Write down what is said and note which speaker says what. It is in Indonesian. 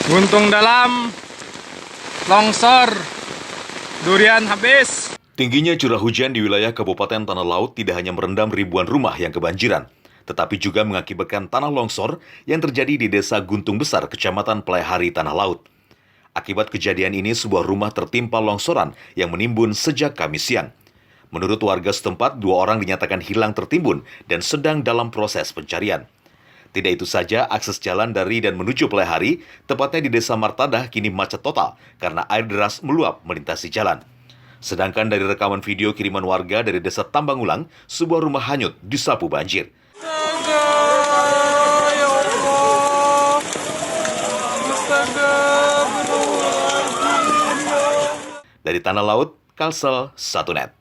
Speaker 1: Buntung dalam, longsor, durian habis.
Speaker 2: Tingginya curah hujan di wilayah Kabupaten Tanah Laut tidak hanya merendam ribuan rumah yang kebanjiran, tetapi juga mengakibatkan tanah longsor yang terjadi di Desa Guntung Besar, Kecamatan Pelaihari, Tanah Laut. Akibat kejadian ini, sebuah rumah tertimpa longsoran yang menimbun sejak Kamis siang. Menurut warga setempat, 2 orang dinyatakan hilang tertimbun dan sedang dalam proses pencarian. Tidak itu saja, akses jalan dari dan menuju Pelaihari, tepatnya di Desa Martadah, kini macet total karena air deras meluap melintasi jalan. Sedangkan dari rekaman video kiriman warga dari Desa Tambangulang, sebuah rumah hanyut disapu banjir.
Speaker 1: Astaga, ya Allah. Astaga, berulang.
Speaker 2: Dari Tanah Laut, Kalsel 1net.